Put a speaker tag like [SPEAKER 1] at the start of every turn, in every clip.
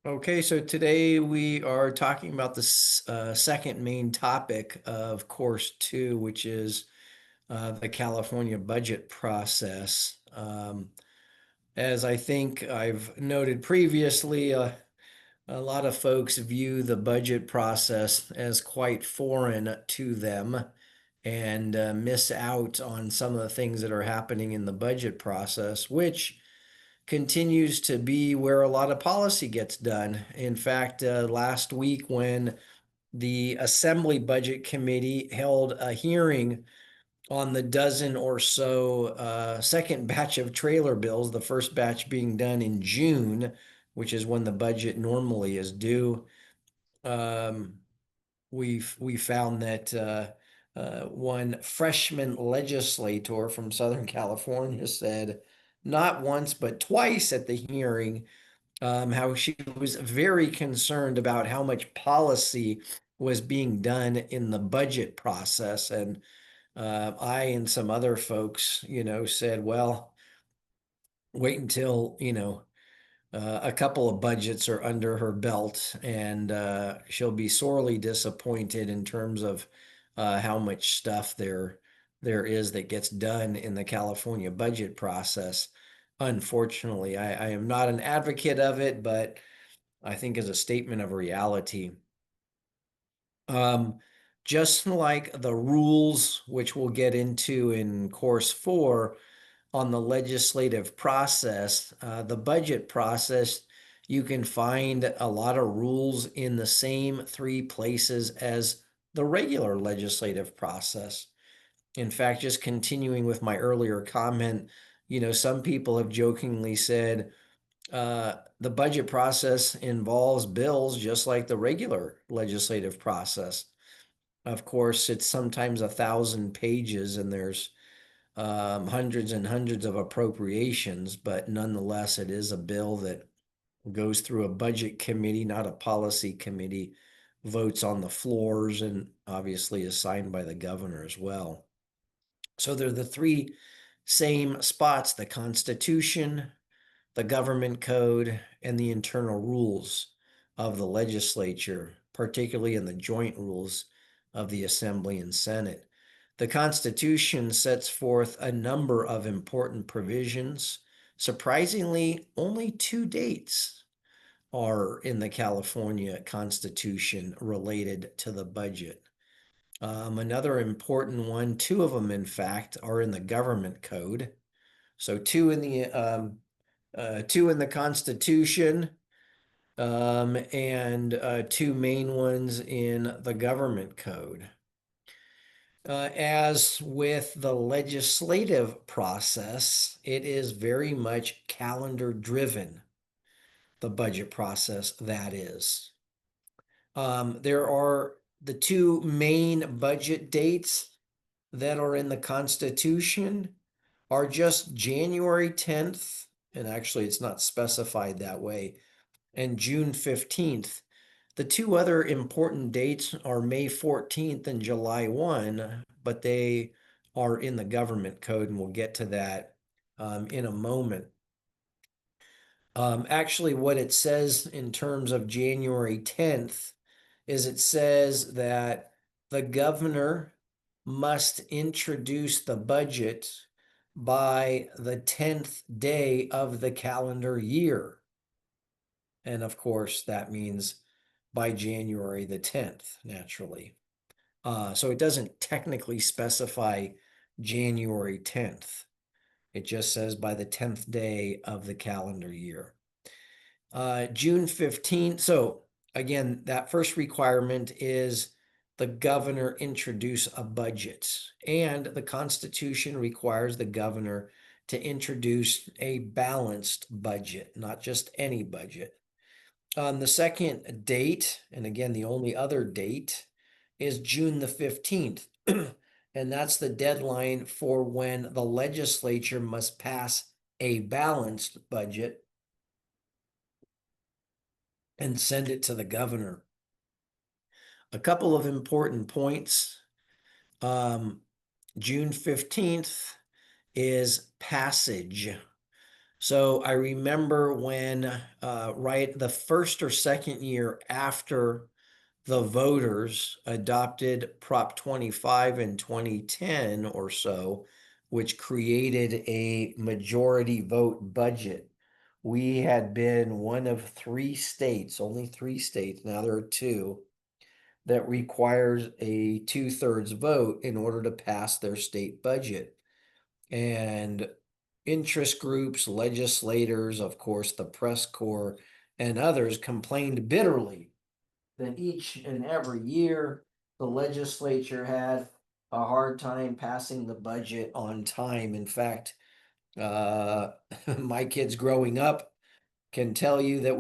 [SPEAKER 1] Okay, so today we are talking about the second main topic of course two, which is the California budget process. As I think I've noted previously, a lot of folks view the budget process as quite foreign to them and miss out on some of the things that are happening in the budget process, which continues to be where a lot of policy gets done. In fact, last week when the Assembly Budget Committee held a hearing on the dozen or so second batch of trailer bills, the first batch being done in June, which is when the budget normally is due. Um, we found that one freshman legislator from Southern California said not once but twice at the hearing how she was very concerned about how much policy was being done in the budget process. And I and some other folks, said, well, wait until, a couple of budgets are under her belt, and she'll be sorely disappointed in terms of how much stuff there is that gets done in the California budget process. Unfortunately, I am not an advocate of it, but I think as a statement of reality. Um, just like the rules, which we'll get into in course four on the legislative process, the budget process, you can find a lot of rules in the same three places as the regular legislative process. In fact, just continuing with my earlier comment, some people have jokingly said, the budget process involves bills just like the regular legislative process. Of course, it's sometimes 1,000 pages and there's hundreds and hundreds of appropriations, but nonetheless, it is a bill that goes through a budget committee, not a policy committee, votes on the floors, and obviously is signed by the governor as well. So they're the three same spots: the Constitution, the government code, and the internal rules of the legislature, particularly in the joint rules of the Assembly and Senate. The Constitution sets forth a number of important provisions. Surprisingly, only two dates are in the California Constitution related to the budget. Another important one, two of them, in fact, are in the government code. So two in the Constitution, and two main ones in the government code. As with the legislative process, it is very much calendar driven, the budget process, that is. There are the two main budget dates that are in the Constitution are just January 10th, and actually it's not specified that way, and June 15th. The two other important dates are May 14th and July 1, but they are in the government code, and we'll get to that in a moment. Actually, what it says in terms of January 10th is it says that the governor must introduce the budget by the 10th day of the calendar year. And of course, that means by January the 10th, naturally. So it doesn't technically specify January 10th. It just says by the 10th day of the calendar year. June 15th. So again, that first requirement is the governor introduce a budget, and the Constitution requires the governor to introduce a balanced budget, not just any budget. The second date, and again, the only other date, is June the 15th. And that's the deadline for when the legislature must pass a balanced budget and send it to the governor. A couple of important points. June 15th is passage. So I remember when, right, the first or second year after the voters adopted Prop 25 in 2010 or so, which created a majority vote budget. We had been one of three states, only three states, now there are two, that requires a two-thirds vote in order to pass their state budget. And interest groups, legislators, of course, the press corps, and others complained bitterly that each and every year the legislature had a hard time passing the budget on time. In fact, uh, my kids growing up can tell you that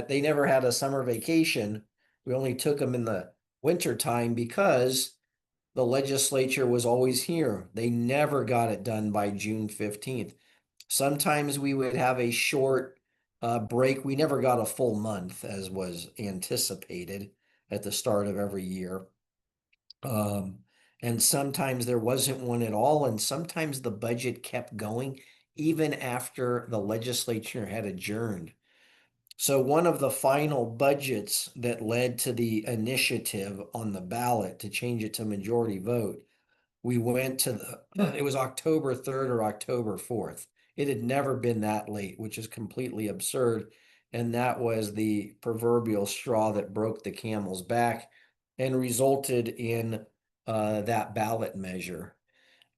[SPEAKER 1] they never had a summer vacation. We only took them in the winter time because the legislature was always here. They never got it done by June 15th. Sometimes we would have a short break. We never got a full month as was anticipated at the start of every year. Um, and sometimes there wasn't one at all. And sometimes the budget kept going even after the legislature had adjourned. So one of the final budgets that led to the initiative on the ballot to change it to majority vote, we went to it was October 3rd or October 4th. It had never been that late, which is completely absurd. And that was the proverbial straw that broke the camel's back and resulted in that ballot measure.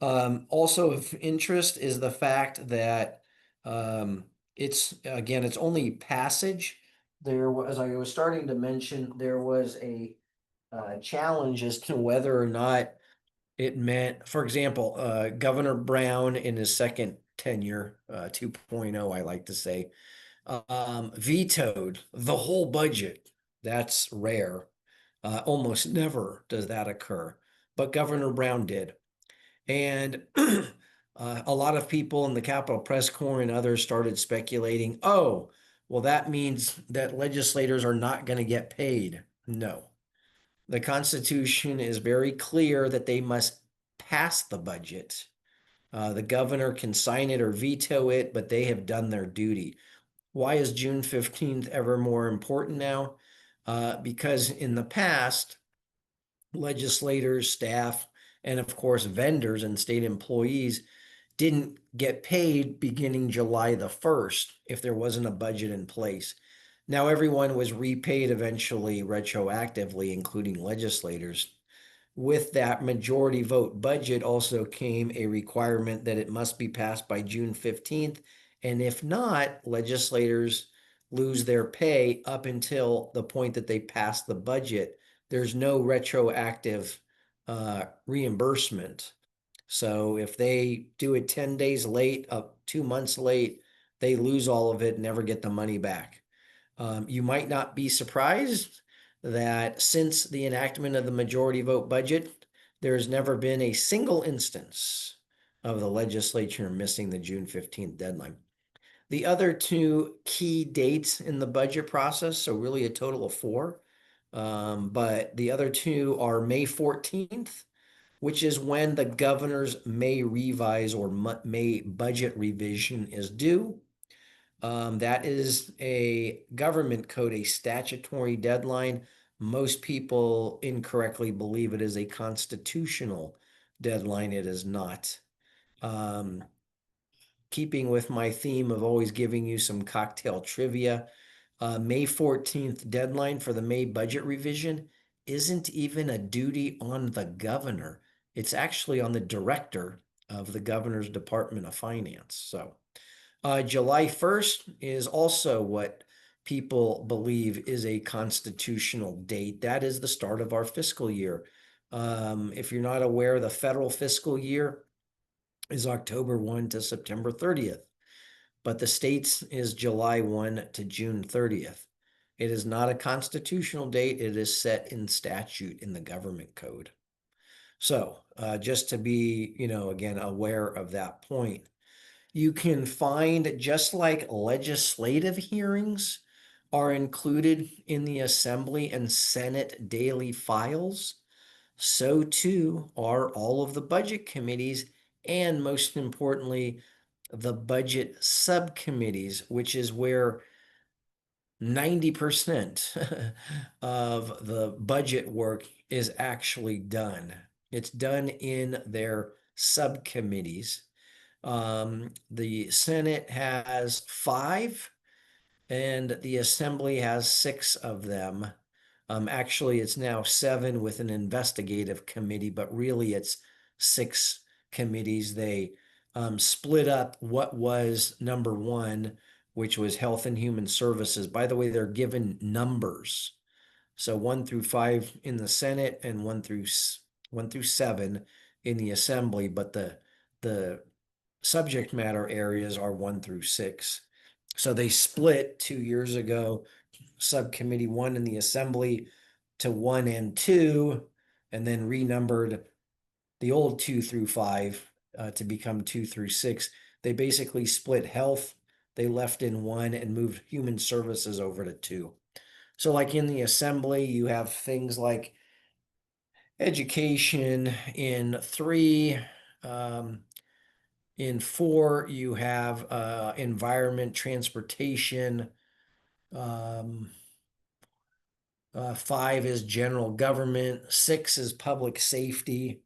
[SPEAKER 1] Also of interest is the fact that it's again, it's only passage. There was, as I was starting to mention, there was a challenge as to whether or not it meant, for example, Governor Brown in his second tenure, 2.0, I like to say, vetoed the whole budget. That's rare. Almost never does that occur, but Governor Brown did. And a lot of people in the Capitol Press Corps and others started speculating, oh, well, that means that legislators are not going to get paid. No. The Constitution is very clear that they must pass the budget. The governor can sign it or veto it, but they have done their duty. Why is June 15th ever more important now? Because in the past, legislators, staff, and of course, vendors and state employees didn't get paid beginning July the 1st if there wasn't a budget in place. Now everyone was repaid eventually retroactively, including legislators. With that majority vote budget also came a requirement that it must be passed by June 15th. And if not, legislators lose their pay up until the point that they pass the budget. There's no retroactive reimbursement. So if they do it 10 days late, 2 months late, they lose all of it and never get the money back. You might not be surprised that since the enactment of the majority vote budget, there has never been a single instance of the legislature missing the June 15th deadline. The other two key dates in the budget process, so really a total of four, but the other two are May 14th, which is when the governor's May revise or May budget revision is due. That is a government code, a statutory deadline. Most people incorrectly believe it is a constitutional deadline. It is not. Um, Keeping with my theme of always giving you some cocktail trivia, May 14th deadline for the May budget revision isn't even a duty on the governor. It's actually on the director of the governor's Department of Finance. So July 1st is also what people believe is a constitutional date. That is the start of our fiscal year. If you're not aware, the federal fiscal year is October 1 to September 30th, but the state's is July 1 to June 30th. It is not a constitutional date. It is set in statute in the government code. So just to be, again, aware of that point. You can find, just like legislative hearings are included in the Assembly and Senate daily files, so too are all of the budget committees and, most importantly, the budget subcommittees, which is where 90% of the budget work is actually done. It's done in their subcommittees. The Senate has 5 and the Assembly has 6 of them. Actually, it's now 7 with an investigative committee, but really it's 6 committees. They split up what was number 1, which was Health and Human Services. By the way, they're given numbers. So 1 through 5 in the Senate and 1 through 7 in the Assembly, but the subject matter areas are 1 through 6. So they split 2 years ago, subcommittee 1 in the Assembly to 1 and 2, and then renumbered the old 2 through 5 to become 2 through 6. They basically split health, they left in 1 and moved human services over to 2. So like in the Assembly, you have things like education in 3. In 4, you have environment, transportation. 5 is general government. 6 is public safety.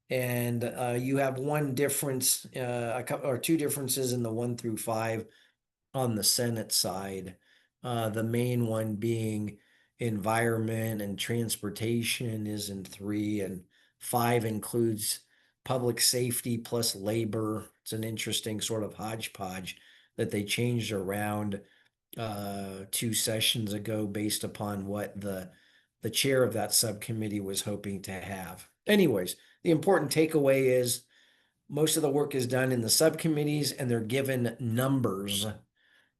[SPEAKER 1] And you have one difference, a couple or 2 differences in the 1 through 5 on the Senate side. The main one being environment and transportation is in 3, and 5 includes public safety plus labor. It's an interesting sort of hodgepodge that they changed around 2 sessions ago based upon what the chair of that subcommittee was hoping to have. Anyways, the important takeaway is most of the work is done in the subcommittees and they're given numbers.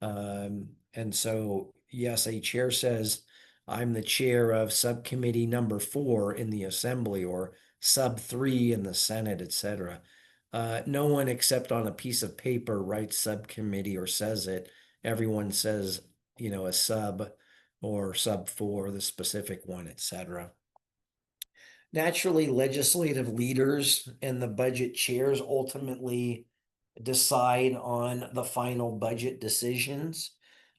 [SPEAKER 1] And so, yes, a chair says, I'm the chair of subcommittee number 4 in the Assembly or sub 3 in the Senate, etc. No one except on a piece of paper writes subcommittee or says it. Everyone says, a sub or sub 4, the specific one, etc. Naturally, legislative leaders and the budget chairs ultimately decide on the final budget decisions.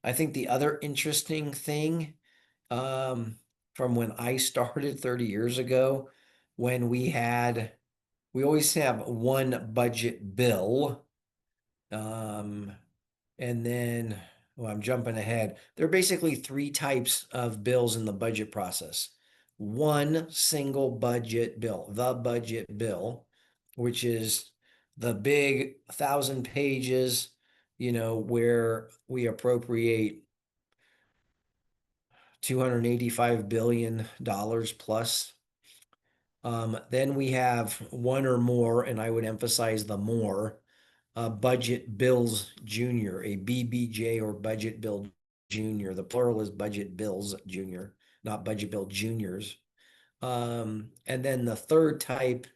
[SPEAKER 1] I think the other interesting thing from when I started 30 years ago, when we always have one budget bill. And then, well, I'm jumping ahead. There are basically 3 types of bills in the budget process. One single budget bill, the budget bill, which is the big 1,000 pages, where we appropriate $285 billion plus. Then we have one or more, and I would emphasize the more, Budget Bills Junior, a BBJ or Budget Bill Junior. The plural is Budget Bills Junior, not Budget Bill Juniors. And then the third type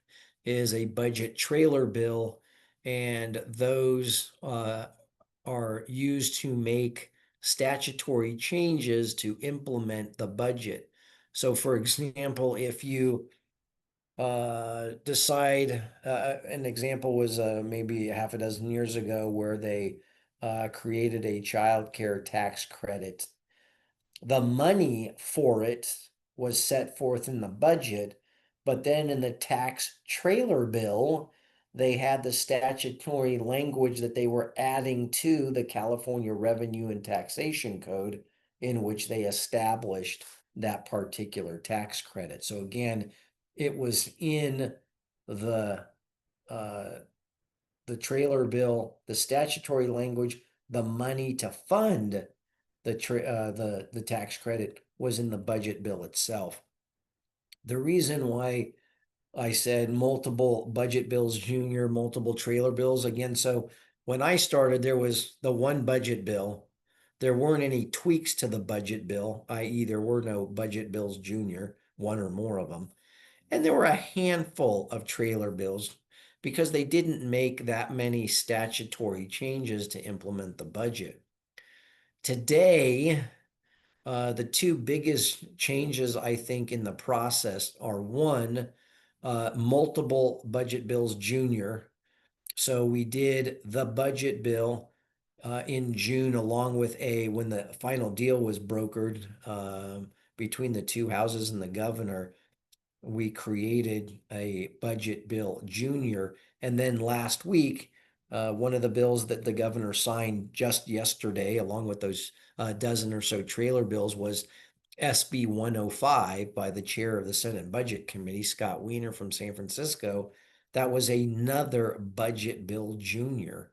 [SPEAKER 1] is a budget trailer bill, and those are used to make statutory changes to implement the budget. So, for example, if you decide, an example was maybe a half a dozen years ago where they created a child care tax credit. The money for it was set forth in the budget, but then in the tax trailer bill, they had the statutory language that they were adding to the California Revenue and Taxation Code in which they established that particular tax credit. So again, it was in the uh, the trailer bill, the statutory language, the money to fund the tax credit was in the budget bill itself. The reason why I said multiple budget bills, junior, multiple trailer bills again. So when I started, there was the one budget bill. There weren't any tweaks to the budget bill, i.e., there were no budget bills junior, one or more of them. And there were a handful of trailer bills because they didn't make that many statutory changes to implement the budget. Today, the 2 biggest changes, I think, in the process are one, multiple budget bills junior, So we did the budget bill in June, along with when the final deal was brokered between the two houses and the governor. We created a budget bill junior. And then last week, one of the bills that the governor signed just yesterday, along with those dozen or so trailer bills, was SB 105 by the chair of the Senate Budget Committee, Scott Wiener from San Francisco. That was another budget bill junior.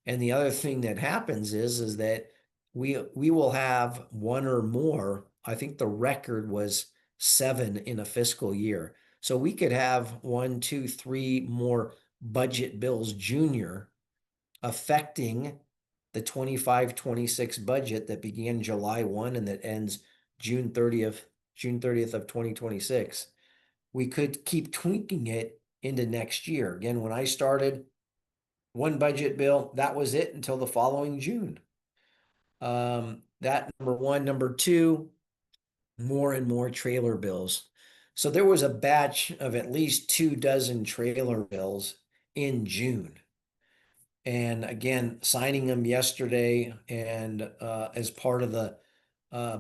[SPEAKER 1] And the other thing that happens is that we will have one or more. I think the record was 7 in a fiscal year. So we could have one, two, three more budget bills junior affecting the 25-26 budget that began July 1 and that ends June 30th of 2026. We could keep tweaking it into next year. Again, when I started, one budget bill, that was it until the following June. That number one. Number two, more and more trailer bills. So there was a batch of at least 24 trailer bills in June. And again, signing them yesterday and as part of the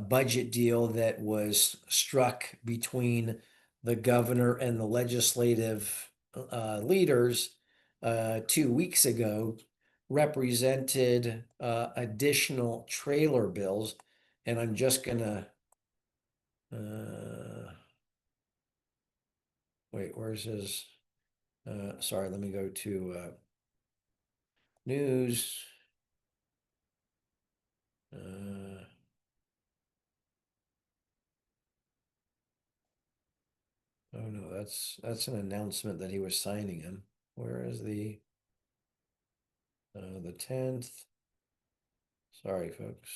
[SPEAKER 1] budget deal that was struck between the governor and the legislative leaders 2 weeks ago, represented additional trailer bills. And I'm just gonna wait, where's his? Sorry, let me go to news. Oh no, that's an announcement that he was signing him. Where is the 10th? Sorry, folks.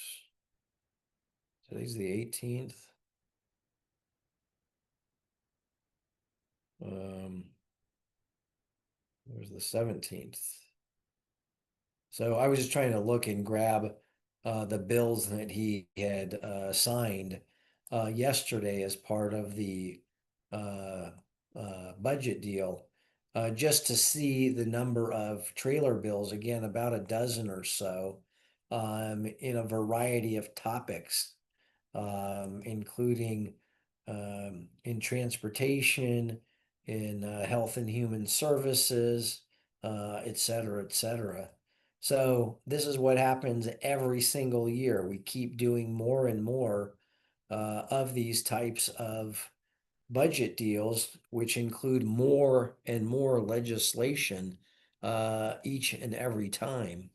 [SPEAKER 1] Today's the 18th. There's the 17th. So I was just trying to look and grab the bills that he had signed yesterday as part of the budget deal, just to see the number of trailer bills, again, about a dozen or so, in a variety of topics, including in transportation, in health and human services, et cetera, et cetera. So this is what happens every single year. We keep doing more and more of these types of budget deals, which include more and more legislation each and every time.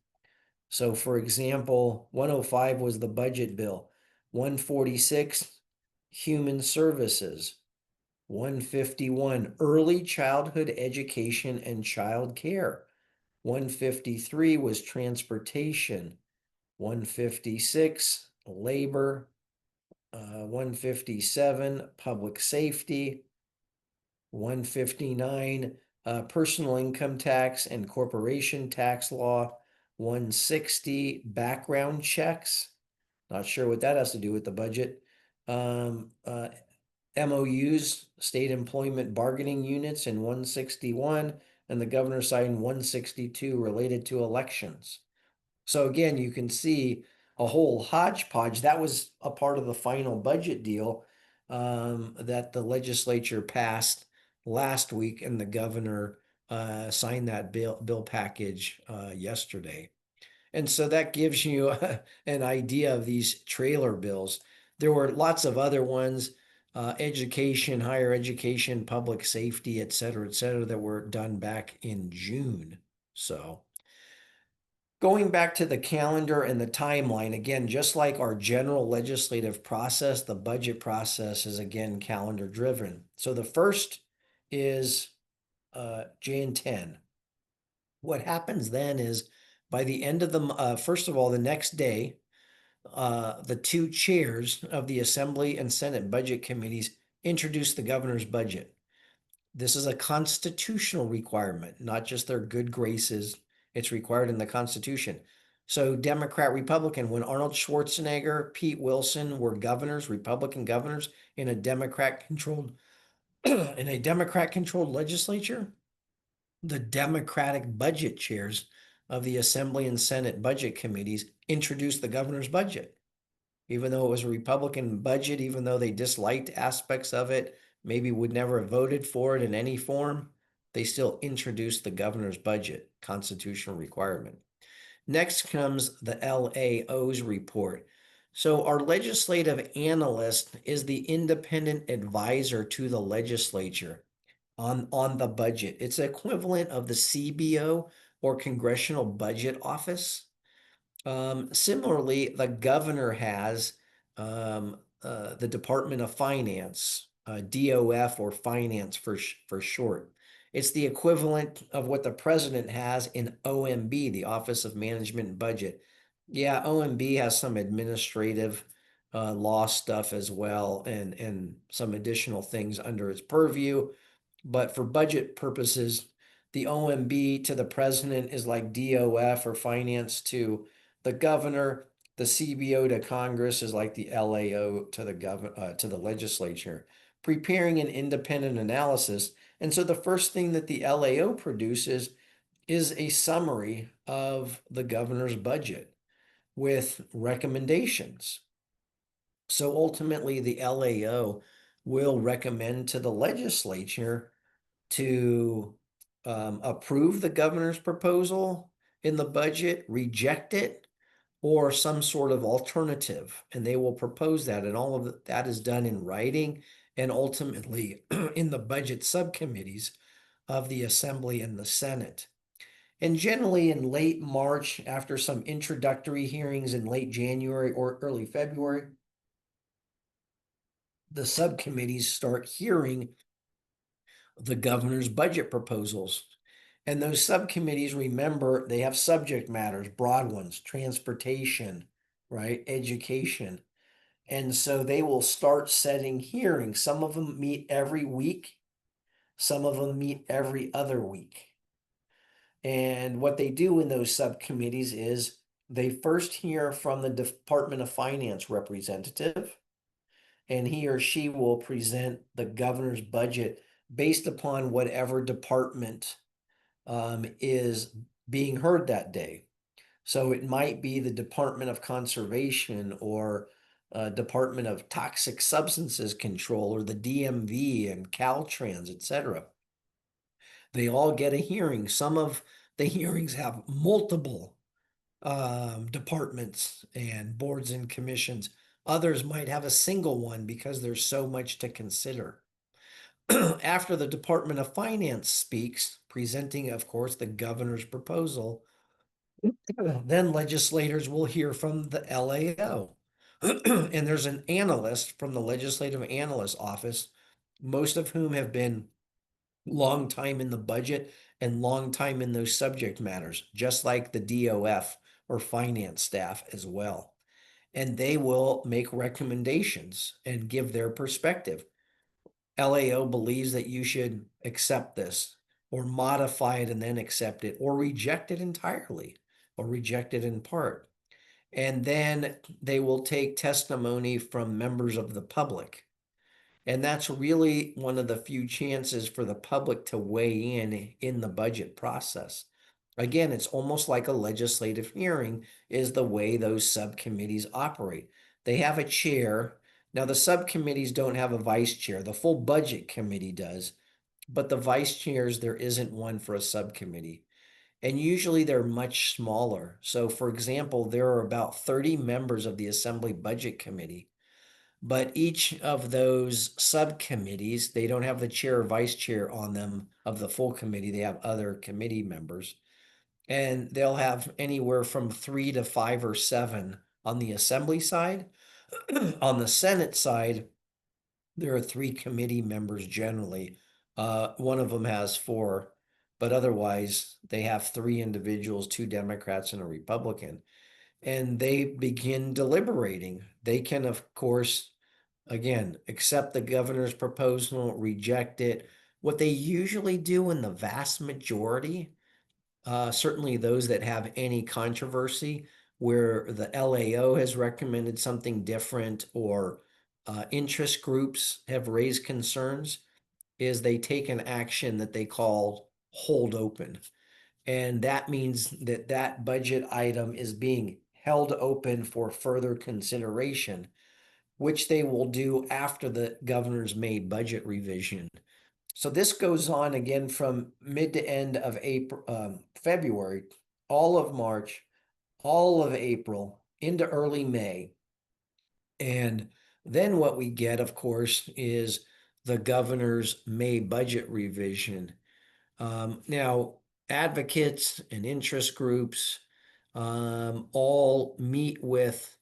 [SPEAKER 1] So for example, 105 was the budget bill, 146, human services, 151, early childhood education and child care, 153 was transportation, 156, labor, 157, public safety, 159, personal income tax and corporation tax law, 160, background checks. Not sure what that has to do with the budget. MOUs, state employment bargaining units in 161, and the governor signed 162 related to elections. So again, you can see a whole hodgepodge. That was a part of the final budget deal that the legislature passed last week, and the governor signed that bill package yesterday. And so that gives you an idea of these trailer bills. There were lots of other ones, education, higher education, public safety, et cetera, that were done back in June. So going back to the calendar and the timeline, again, just like our general legislative process, the budget process is again calendar driven. So the first is Jan 10. What happens then is by the end of the, first of all, the next day, the two chairs of the Assembly and Senate budget committees introduce the governor's budget. This is a constitutional requirement, not just their good graces. It's required in the Constitution. So Democrat, Republican, when Arnold Schwarzenegger, Pete Wilson were governors, Republican governors in a Democrat-controlled legislature, the Democratic budget chairs of the Assembly and Senate budget committees introduced the governor's budget. Even though it was a Republican budget, even though they disliked aspects of it, maybe would never have voted for it in any form, they still introduced the governor's budget, constitutional requirement. Next comes the LAO's report. So our legislative analyst is the independent advisor to the legislature on the budget. It's equivalent of the CBO or Congressional Budget Office. Similarly, the governor has the Department of Finance, DOF or Finance for short. It's the equivalent of what the president has in OMB, the Office of Management and Budget. Yeah, OMB has some administrative law stuff as well and some additional things under its purview. But for budget purposes, the OMB to the president is like DOF or finance to the governor. The CBO to Congress is like the LAO to the legislature, preparing an independent analysis. And so the first thing that the LAO produces is a summary of the governor's budget with recommendations. So ultimately, the LAO will recommend to the legislature to approve the governor's proposal in the budget, reject it, or some sort of alternative. And they will propose that. And all of that is done in writing and ultimately in the budget subcommittees of the Assembly and the Senate. And generally in late March, after some introductory hearings in late January or early February, the subcommittees start hearing the governor's budget proposals. And those subcommittees, remember, they have subject matters, broad ones, transportation, right, education. And so they will start setting hearings. Some of them meet every week, some of them meet every other week. And what they do in those subcommittees is they first hear from the Department of Finance representative, and he or she will present the governor's budget based upon whatever department is being heard that day. So it might be the Department of Conservation or Department of Toxic Substances Control or the DMV and Caltrans, etc. They all get a hearing. Some of the hearings have multiple departments and boards and commissions. Others might have a single one because there's so much to consider. After the Department of Finance speaks, presenting, of course, the governor's proposal, then legislators will hear from the LAO. And there's an analyst from the Legislative Analyst Office, most of whom have been long time in the budget and long time in those subject matters, just like the DOF or finance staff as well. And they will make recommendations and give their perspective. LAO believes that you should accept this or modify it and then accept it or reject it entirely or reject it in part. And then they will take testimony from members of the public. And that's really one of the few chances for the public to weigh in the budget process. Again, it's almost like a legislative hearing is the way those subcommittees operate. They have a chair. Now, the subcommittees don't have a vice chair. The full budget committee does, but the vice chairs, there isn't one for a subcommittee. And usually they're much smaller. So, for example, there are about 30 members of the Assembly Budget Committee. But each of those subcommittees, they don't have the chair or vice chair on them of the full committee. They have other committee members. And they'll have anywhere from 3 to 5 or 7 on the Assembly side. On the Senate side, there are 3 committee members generally. One of them has 4, but otherwise they have 3 individuals, 2 Democrats and a Republican. And they begin deliberating. They can, of course, again, accept the governor's proposal, reject it. What they usually do in the vast majority, certainly those that have any controversy, where the LAO has recommended something different or interest groups have raised concerns, is they take an action that they call hold open. And that means that that budget item is being held open for further consideration, which they will do after the governor's May budget revision. So this goes on again from mid to end of April, February, all of March, all of April, into early May. And then what we get, of course, is the governor's May budget revision. Now, advocates and interest groups all meet with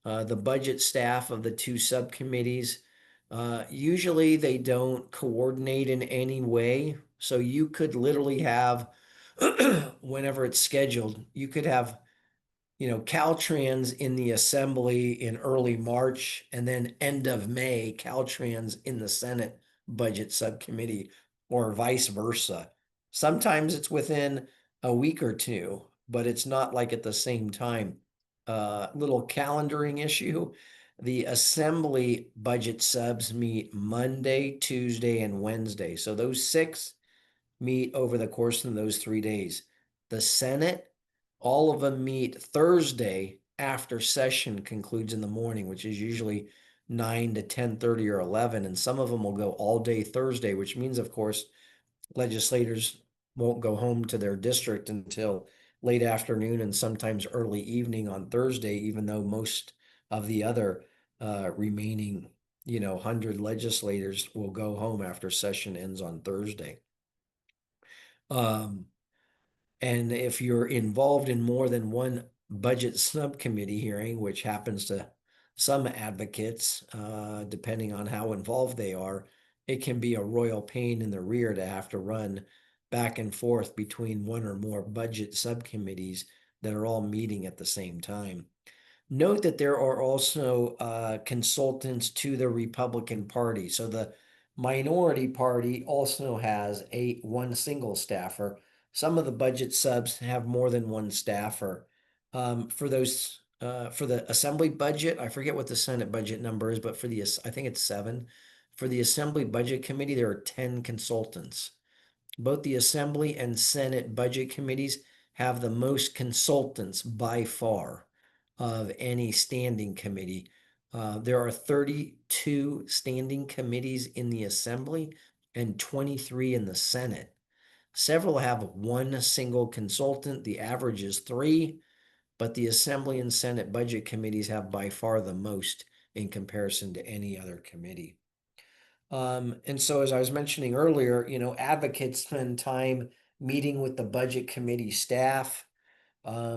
[SPEAKER 1] the budget staff of the two subcommittees. Usually they don't coordinate in any way. So you could literally have, whenever it's scheduled, you could have Caltrans in the assembly in early March and then end of May, Caltrans in the Senate budget subcommittee or vice versa. Sometimes it's within a week or two, but it's not like at the same time. Little calendaring issue. The assembly budget subs meet Monday, Tuesday, and Wednesday. So those six meet over the course of those 3 days. The Senate, all of them meet Thursday after session concludes in the morning, which is usually 9 to 10:30 or 11. And some of them will go all day Thursday, which means, of course, legislators won't go home to their district until late afternoon and sometimes early evening on Thursday, even though most of the other remaining 100 legislators will go home after session ends on Thursday. Um, and if you're involved in more than one budget subcommittee hearing, which happens to some advocates, depending on how involved they are, it can be a royal pain in the rear to have to run back and forth between one or more budget subcommittees that are all meeting at the same time. Note that there are also consultants to the Republican Party. So the minority party also has one single staffer. Some of the budget subs have more than one staffer. For the assembly budget, I forget what the Senate budget number is, but I think it's 7. For the Assembly Budget Committee, there are 10 consultants. Both the Assembly and Senate budget committees have the most consultants by far of any standing committee. There are 32 standing committees in the Assembly and 23 in the Senate. Several have one single consultant. The average is 3, but the Assembly and Senate budget committees have by far the most in comparison to any other committee. And so, as I was mentioning earlier, advocates spend time meeting with the budget committee staff,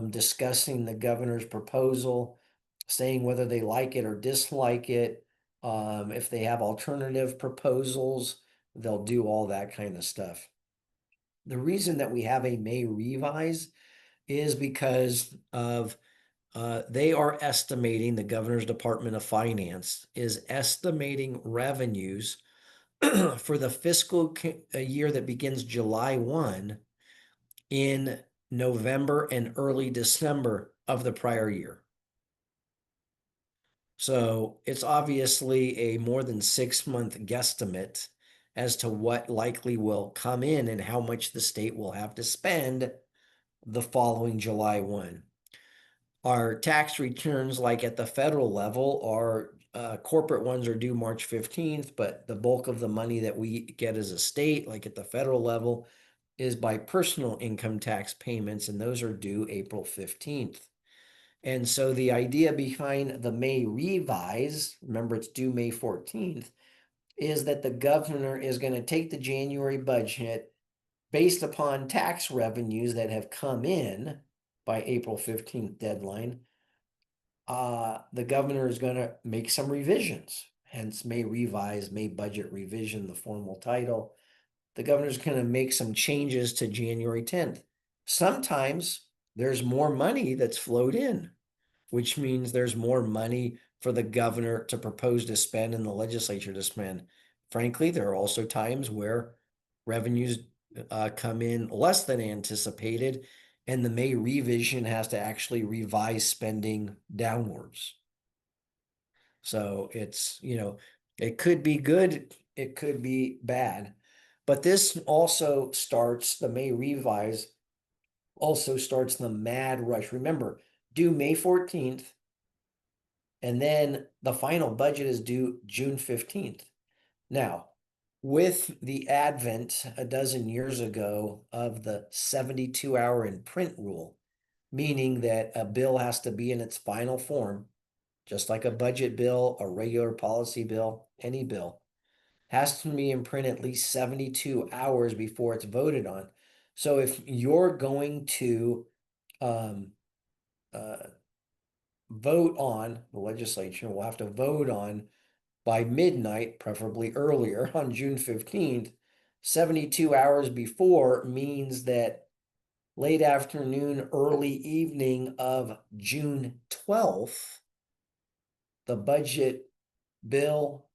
[SPEAKER 1] discussing the governor's proposal, saying whether they like it or dislike it. If they have alternative proposals, they'll do all that kind of stuff. The reason that we have a May revise is because of they are estimating, the governor's Department of Finance is estimating revenues for the fiscal year that begins July 1 in November and early December of the prior year. So it's obviously a more than 6-month guesstimate as to what likely will come in and how much the state will have to spend the following July 1. Our tax returns, like at the federal level, are corporate ones are due March 15th, but the bulk of the money that we get as a state, like at the federal level, is by personal income tax payments, and those are due April 15th. And so the idea behind the May revise, remember it's due May 14th, is that the governor is going to take the January budget based upon tax revenues that have come in by April 15th deadline. The governor is going to make some revisions, hence May revise, May budget revision, the formal title. The governor's going to make some changes to January 10th. Sometimes there's more money that's flowed in, which means there's more money for the governor to propose to spend and the legislature to spend. Frankly, there are also times where revenues come in less than anticipated, and the May revision has to actually revise spending downwards. So it's, it could be good, it could be bad. But this also starts, the May revise also starts the mad rush. Remember, due May 14th, and then the final budget is due June 15th. Now, with the advent a dozen years ago of the 72-hour in print rule, meaning that a bill has to be in its final form, just like a budget bill, a regular policy bill, any bill, has to be in print at least 72 hours before it's voted on. So if you're going to um, uh, vote on, the legislature will have to vote on by midnight, preferably earlier on June 15th, 72 hours before means that late afternoon, early evening of June 12th, the budget bill,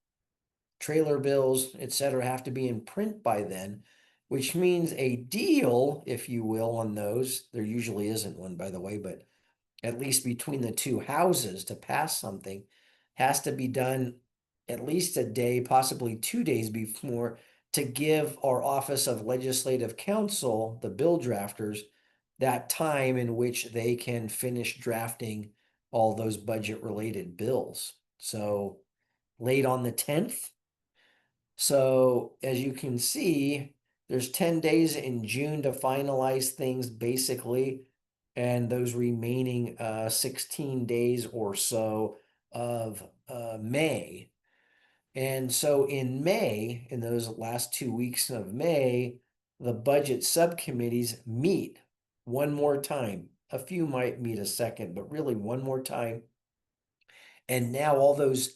[SPEAKER 1] trailer bills, etc., have to be in print by then, which means a deal, if you will, on those. There usually isn't one, by the way, but at least between the two houses to pass something has to be done at least a day, possibly 2 days before, to give our Office of Legislative Counsel, the bill drafters, that time in which they can finish drafting all those budget related bills. So late on the 10th. So as you can see, there's 10 days in June to finalize things basically, and those remaining 16 days or so of May. And so in May, in those last 2 weeks of May, the budget subcommittees meet one more time. A few might meet a second, but really one more time. And now all those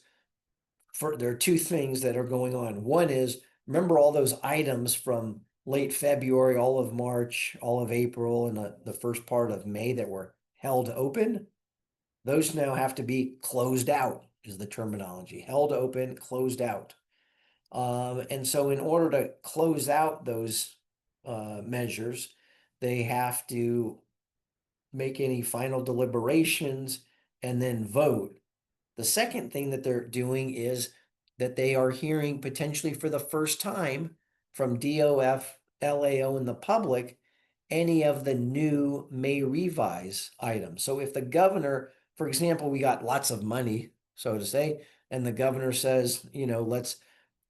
[SPEAKER 1] there are two things that are going on. One is, remember all those items from late February, all of March, all of April, and the first part of May that were held open? Those now have to be closed out, is the terminology. Held open, closed out. And so in order to close out those measures, they have to make any final deliberations and then vote. The second thing that they're doing is that they are hearing potentially for the first time from DOF, LAO, and the public any of the new May revise items. So if the governor, for example, we got lots of money, so to say, and the governor says, let's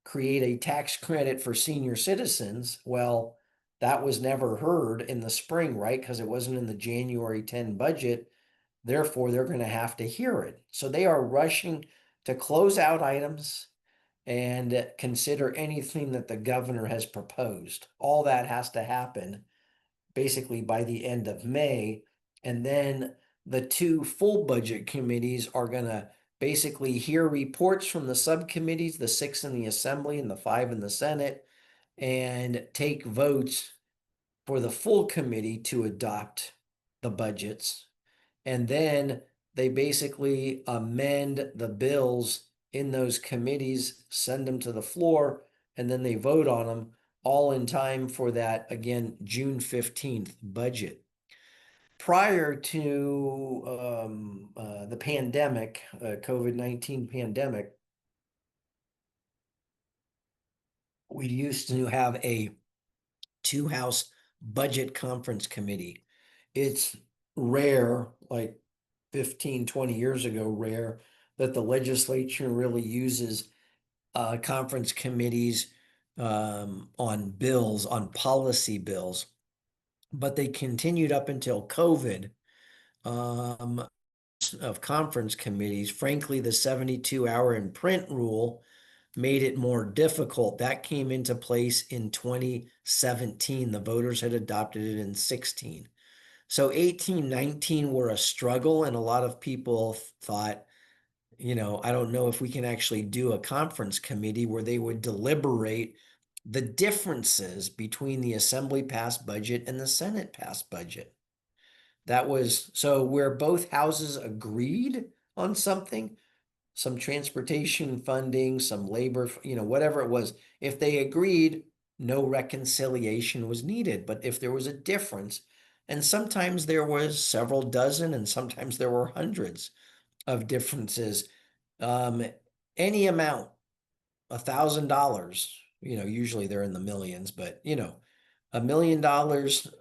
[SPEAKER 1] create a tax credit for senior citizens. Well, that was never heard in the spring, right? Because it wasn't in the January 10 budget. Therefore, they're going to have to hear it. So they are rushing to close out items and consider anything that the governor has proposed. All that has to happen basically by the end of May. And then the two full budget committees are going to basically hear reports from the subcommittees, the 6 in the Assembly and the 5 in the Senate, and take votes for the full committee to adopt the budgets. And then they basically amend the bills in those committees, send them to the floor, and then they vote on them all in time for that, again, June 15th budget. Prior to the pandemic, COVID-19 pandemic, we used to have a two-house budget conference committee. It's rare, like 15, 20 years ago, rare that the legislature really uses conference committees on bills, on policy bills. But they continued up until COVID um, of conference committees. Frankly, the 72-hour in print rule made it more difficult. That came into place in 2017. The voters had adopted it in 16. So 18, 19 were a struggle, and a lot of people thought, I don't know if we can actually do a conference committee where they would deliberate the differences between the Assembly passed budget and the Senate passed budget. That was so where both houses agreed on something, some transportation funding, some labor, whatever it was. If they agreed, no reconciliation was needed. But if there was a difference, and sometimes there was several dozen, and sometimes there were hundreds of differences, any amount, $1,000, usually they're in the millions, but $1 million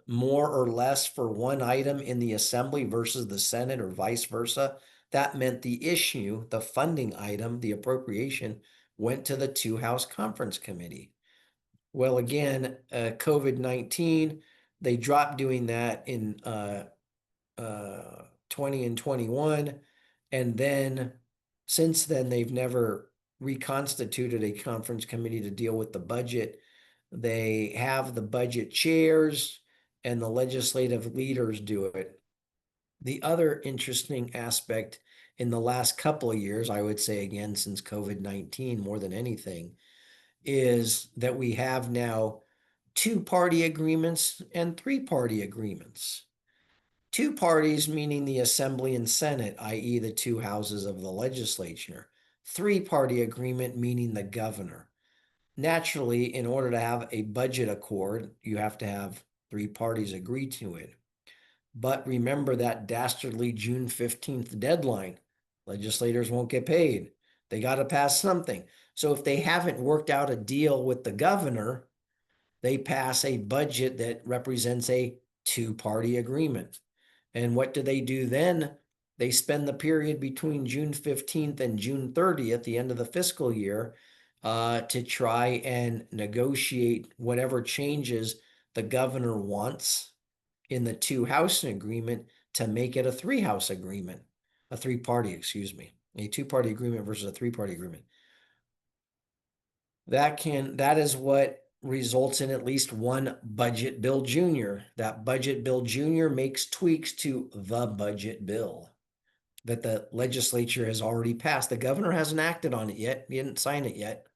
[SPEAKER 1] more or less for one item in the assembly versus the Senate or vice versa. That meant the issue, the funding item, the appropriation went to the two-house conference committee. Well, again, COVID-19, they dropped doing that in 20 and 21. And then since then, they've never reconstituted a conference committee to deal with the budget. They have the budget chairs and the legislative leaders do it. The other interesting aspect in the last couple of years, I would say again, since COVID-19 more than anything, is that we have now two-party agreements and three-party agreements. Two parties meaning the Assembly and Senate, i.e. the two houses of the legislature. Three-party agreement meaning the governor. Naturally, in order to have a budget accord, you have to have three parties agree to it. But remember that dastardly June 15th deadline. Legislators won't get paid. They got to pass something. So if they haven't worked out a deal with the governor, they pass a budget that represents a two-party agreement. And what do they do then? They spend the period between June 15th and June 30th, the end of the fiscal year, to try and negotiate whatever changes the governor wants in the two-house agreement to make it a three-house agreement, a three-party, excuse me, a two-party agreement versus a three-party agreement. That is what results in at least one budget bill junior. That budget bill junior makes tweaks to the budget bill that the legislature has already passed. The governor hasn't acted on it yet. He didn't sign it yet.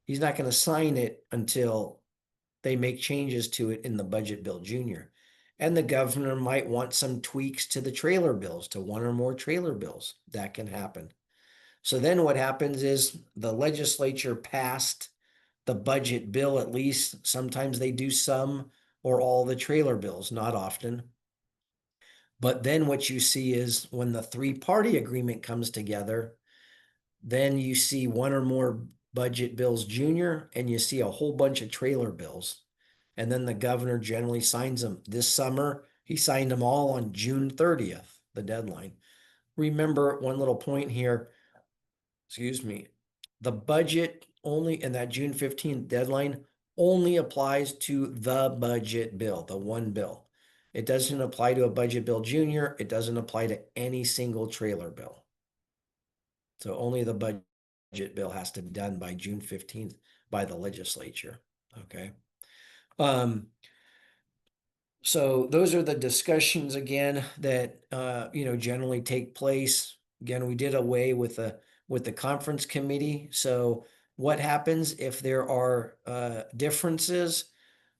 [SPEAKER 1] He's not going to sign it until they make changes to it in the budget bill junior. And the governor might want some tweaks to the trailer bills, to one or more trailer bills. That can happen. So then what happens is the legislature passed the budget bill, at least. Sometimes they do some or all the trailer bills, not often. But then what you see is when the three-party agreement comes together, then you see one or more budget bills junior, and you see a whole bunch of trailer bills. And then the governor generally signs them. This summer, he signed them all on June 30th, the deadline. Remember one little point here, excuse me, the budget only, and that June 15th deadline only applies to the budget bill, the one bill. It doesn't apply to a budget bill junior. It doesn't apply to any single trailer bill. So only the budget bill has to be done by June 15th by the legislature. Okay. So those are the discussions again that generally take place. Again, we did away with the conference committee. So what happens if there are differences?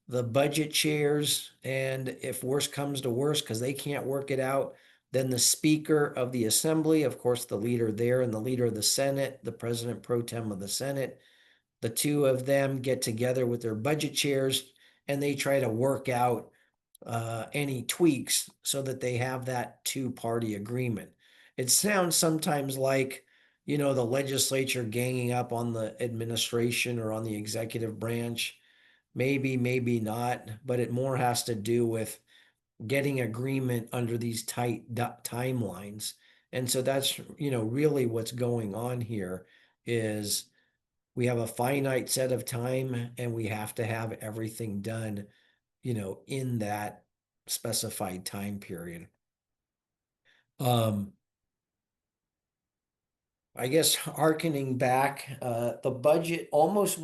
[SPEAKER 1] The budget chairs, and if worse comes to worse, because they can't work it out, then the Speaker of the Assembly, of course, the leader there, and the leader of the Senate, the President pro tem of the Senate, the two of them get together with their budget chairs, and they try to work out any tweaks so that they have that two-party agreement. It sounds sometimes like, the legislature ganging up on the administration or on the executive branch. Maybe, maybe not, but it more has to do with getting agreement under these tight timelines. And so that's, really what's going on here is we have a finite set of time and we have to have everything done, in that specified time period. I guess hearkening back, the budget, almost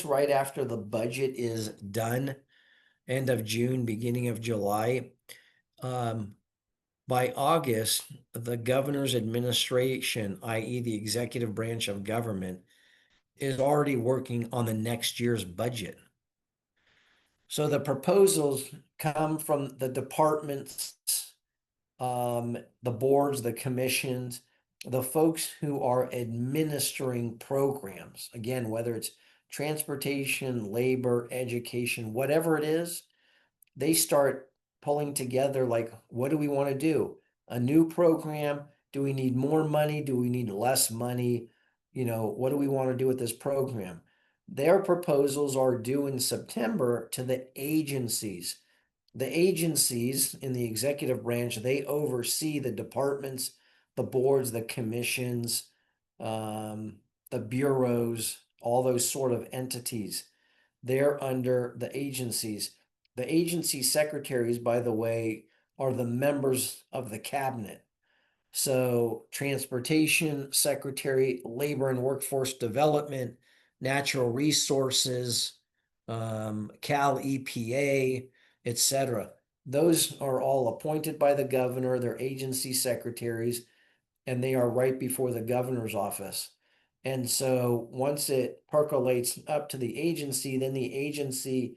[SPEAKER 1] right after the budget is done, end of June, beginning of July, by August, the governor's administration, i.e. the executive branch of government, is already working on the next year's budget. So the proposals come from the departments, the boards, the commissions, the folks who are administering programs. Again, whether it's transportation, labor, education, whatever it is, they start pulling together like, what do we want to do? A new program? Do we need more money? Do we need less money? What do we want to do with this program? Their proposals are due in September to the agencies. The agencies in the executive branch, they oversee the departments, the boards, the commissions, um, the bureaus, all those sort of entities. They're under the agencies. The agency secretaries, by the way, are the members of the cabinet. So transportation secretary, labor and workforce development, natural resources, Cal EPA, etc. Those are all appointed by the governor, they're agency secretaries, and they are right before the governor's office. And so once it percolates up to the agency, then the agency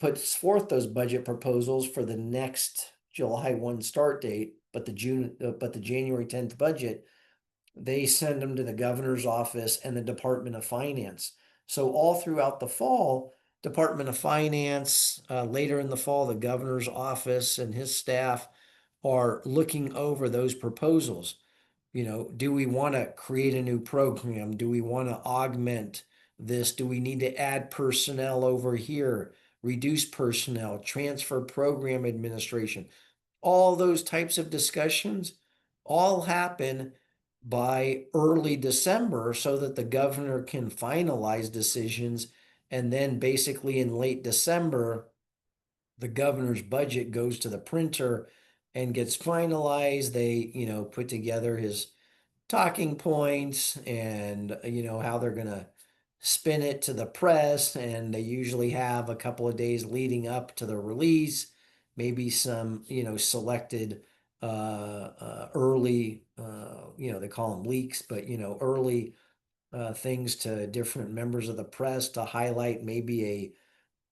[SPEAKER 1] puts forth those budget proposals for the next July 1 start date, but the January 10th budget, they send them to the governor's office and the Department of Finance. So all throughout the fall, Department of Finance, later in the fall, the governor's office and his staff are looking over those proposals. Do we want to create a new program? Do we want to augment this? Do we need to add personnel over here? Reduce personnel, transfer program administration? All those types of discussions all happen by early December so that the governor can finalize decisions. And then basically in late December, the governor's budget goes to the printer and gets finalized. They, put together his talking points and how they're going to spin it to the press, and they usually have a couple of days leading up to the release, maybe some selected early they call them leaks, but early things to different members of the press to highlight maybe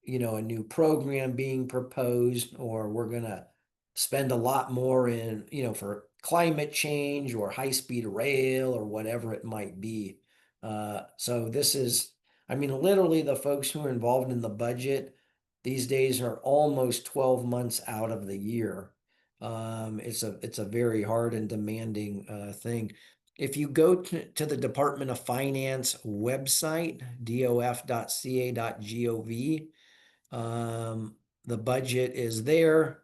[SPEAKER 1] a new program being proposed, or we're going to spend a lot more in, for climate change or high-speed rail or whatever it might be. So this is, I mean, literally the folks who are involved in the budget these days are almost 12 months out of the year. It's a very hard and demanding thing. If you go to the Department of Finance website, dof.ca.gov, the budget is there.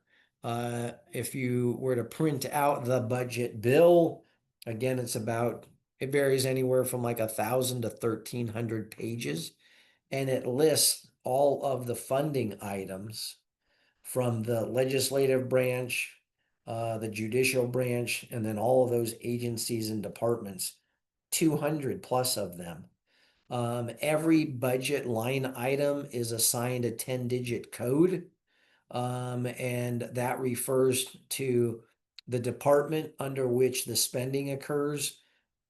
[SPEAKER 1] If you were to print out the budget bill, again, it varies anywhere from like 1,000 to 1,300 pages, and it lists all of the funding items from the legislative branch, the judicial branch, and then all of those agencies and departments, 200 plus of them. Every budget line item is assigned a 10-digit code, and that refers to the department under which the spending occurs,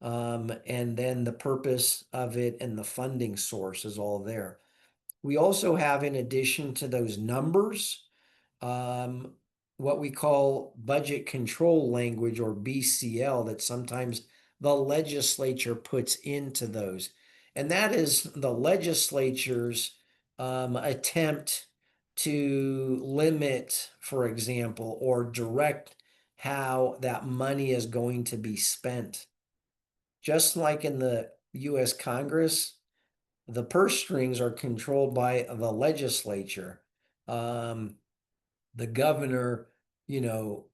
[SPEAKER 1] and then the purpose of it and the funding source is all there. We also have, in addition to those numbers, um, what we call budget control language, or BCL, that sometimes the legislature puts into those. And that is the legislature's attempt to limit, for example, or direct how that money is going to be spent. Just like in the US Congress, the purse strings are controlled by the legislature. The governor, you know,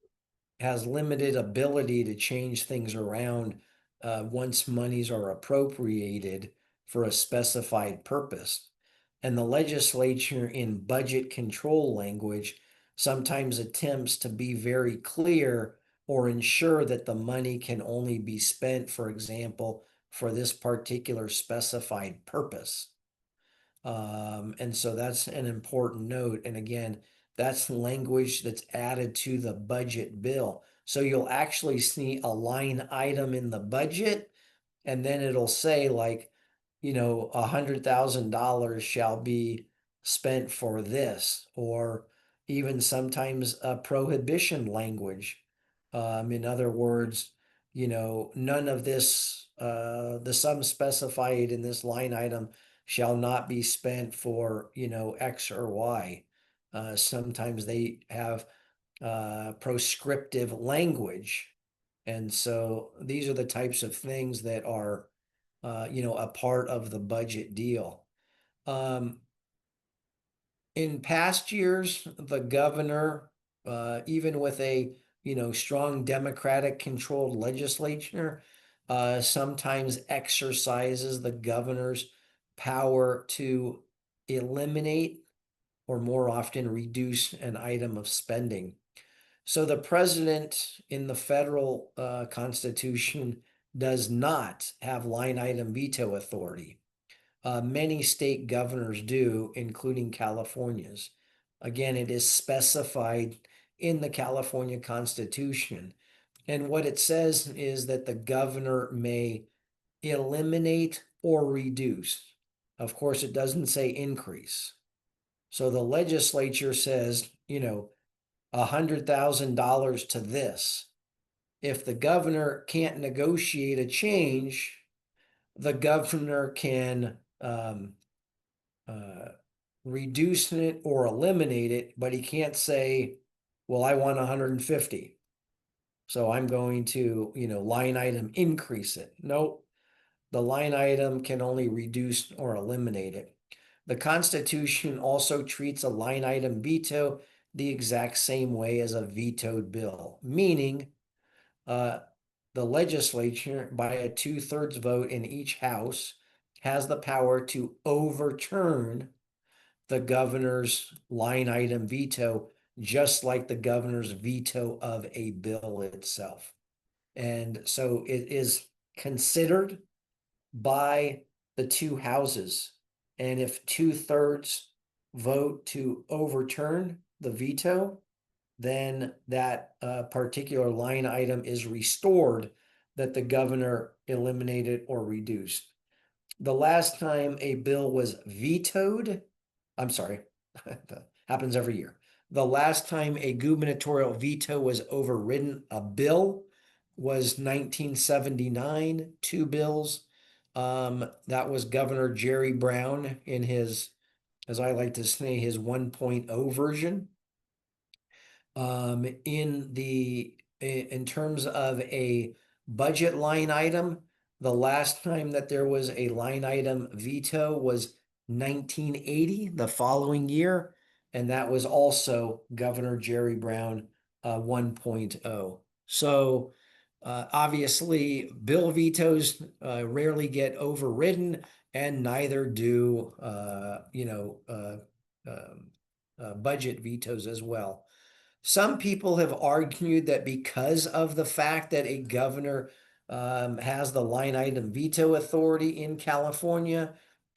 [SPEAKER 1] has limited ability to change things around once monies are appropriated for a specified purpose. And the legislature, in budget control language, sometimes attempts to be very clear or ensure that the money can only be spent, for example, for this particular specified purpose. And so that's an important note. And again, that's language that's added to the budget bill. So you'll actually see a line item in the budget, and then it'll say like, $100,000 shall be spent for this, or even sometimes a prohibition language. In other words, none of this, the sum specified in this line item shall not be spent for, X or Y. Sometimes they have proscriptive language. And so these are the types of things that are, a part of the budget deal. In past years, the governor, even with a, strong Democratic controlled legislature, sometimes exercises the governor's power to eliminate or more often reduce an item of spending. So the president in the federal constitution does not have line item veto authority. Many state governors do, including California's. Again, it is specified in the California Constitution. And what it says is that the governor may eliminate or reduce. Of course, it doesn't say increase. So the legislature says, $100,000 to this. If the governor can't negotiate a change, the governor can reduce it or eliminate it, but he can't say, well, I want 150. So I'm going to, line item increase it. Nope. The line item can only reduce or eliminate it. The Constitution also treats a line item veto the exact same way as a vetoed bill, meaning the legislature, by a 2/3 vote in each house, has the power to overturn the governor's line item veto, just like the governor's veto of a bill itself. And so it is considered by the two houses. And if 2/3 vote to overturn the veto, then that particular line item is restored that the governor eliminated or reduced. The last time a bill was vetoed, I'm sorry, that happens every year. The last time a gubernatorial veto was overridden, a bill, was 1979, two bills. That was Governor Jerry Brown in his, as I like to say, his 1.0 version. In terms of a budget line item, the last time that there was a line item veto was 1980, the following year, and that was also Governor Jerry Brown 1.0. So obviously, bill vetoes rarely get overridden, and neither do budget vetoes as well. Some people have argued that because of the fact that a governor has the line item veto authority in California,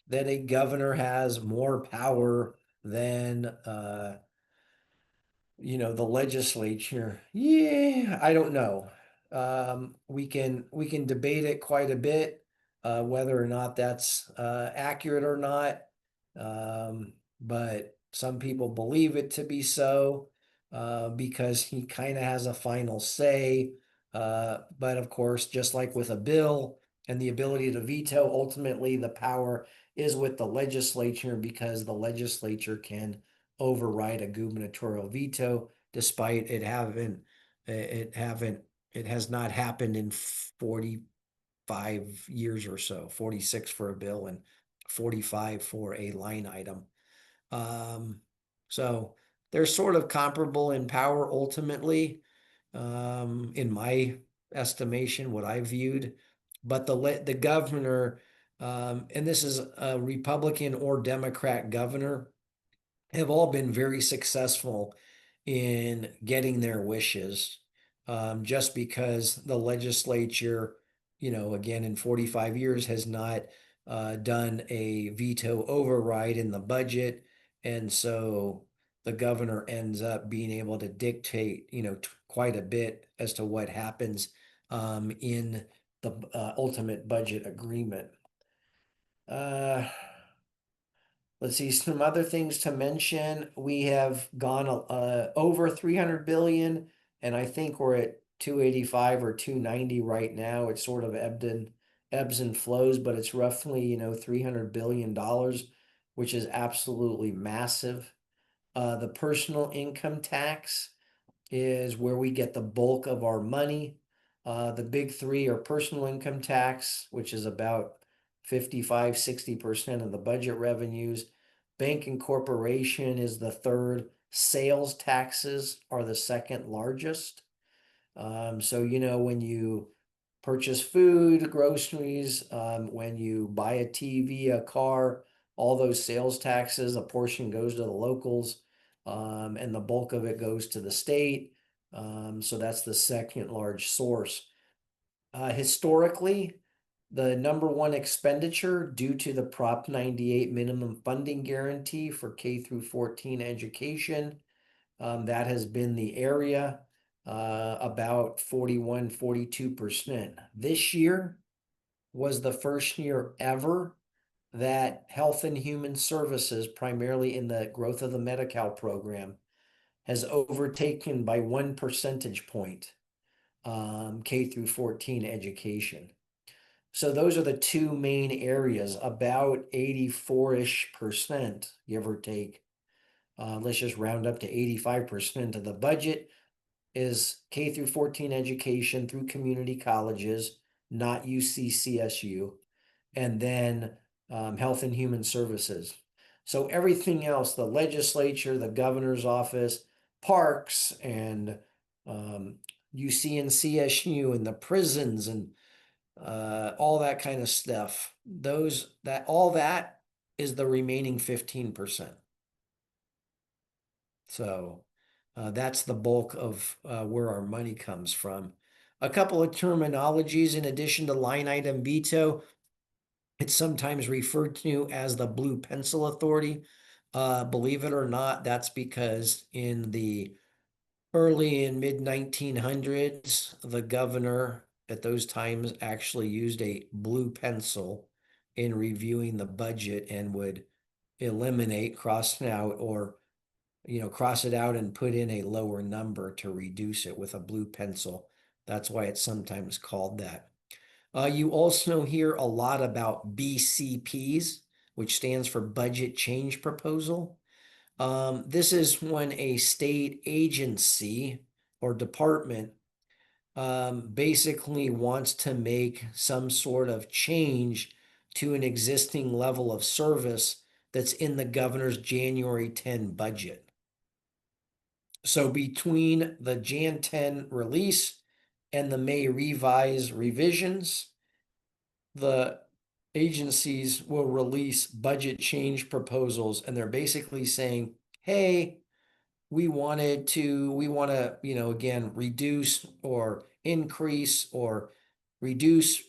[SPEAKER 1] that a governor has more power than the legislature. Yeah, I don't know. We can debate it quite a bit, whether or not that's accurate or not. But some people believe it to be so, because he kind of has a final say. But of course, just like with a bill and the ability to veto, ultimately the power is with the legislature, because the legislature can override a gubernatorial veto, despite it has not happened in 45 years or so, 46 for a bill and 45 for a line item. So they're sort of comparable in power ultimately, in my estimation, what I viewed. But the governor, and this is a Republican or Democrat governor, have all been very successful in getting their wishes, just because the legislature, again, in 45 years has not done a veto override in the budget. And so the governor ends up being able to dictate, quite a bit as to what happens in the ultimate budget agreement. Let's see, some other things to mention. We have gone over 300 billion, and I think we're at 285 or 290 right now. It's sort of ebbs and flows, but it's roughly, $300 billion, which is absolutely massive. The personal income tax is where we get the bulk of our money. The big three are personal income tax, which is about 55, 60% of the budget revenues. Bank and corporation is the third. Sales taxes are the second largest. So, when you purchase food, groceries, when you buy a TV, a car, all those sales taxes, a portion goes to the locals, and the bulk of it goes to the state. So that's the second large source. Historically, the number one expenditure due to the Prop 98 minimum funding guarantee for K through 14 education, that has been the area, about 41, 42%. This year was the first year ever that Health and Human Services, primarily in the growth of the Medi-Cal program, has overtaken by 1 percentage point K through 14 education. So those are the two main areas, about 84-ish%, give or take. Let's just round up to 85% of the budget is K through 14 education through community colleges, not UCCSU, and then Health and Human Services. So everything else, the legislature, the governor's office, parks, and UC and CSU, and the prisons, and all that kind of stuff. All that is the remaining 15%. So that's the bulk of where our money comes from. A couple of terminologies in addition to line item veto. It's sometimes referred to as the Blue Pencil Authority. Believe it or not, that's because in the early and mid 1900s, the governor at those times actually used a blue pencil in reviewing the budget and would eliminate, cross it out, or cross it out and put in a lower number to reduce it with a blue pencil. That's why it's sometimes called that. You also hear a lot about BCPs, which stands for Budget Change Proposal. This is when a state agency or department basically wants to make some sort of change to an existing level of service that's in the governor's January 10 budget. So between the Jan 10 release and the May revisions, the agencies will release budget change proposals, and they're basically saying, hey, we want to, again, reduce or increase or reduce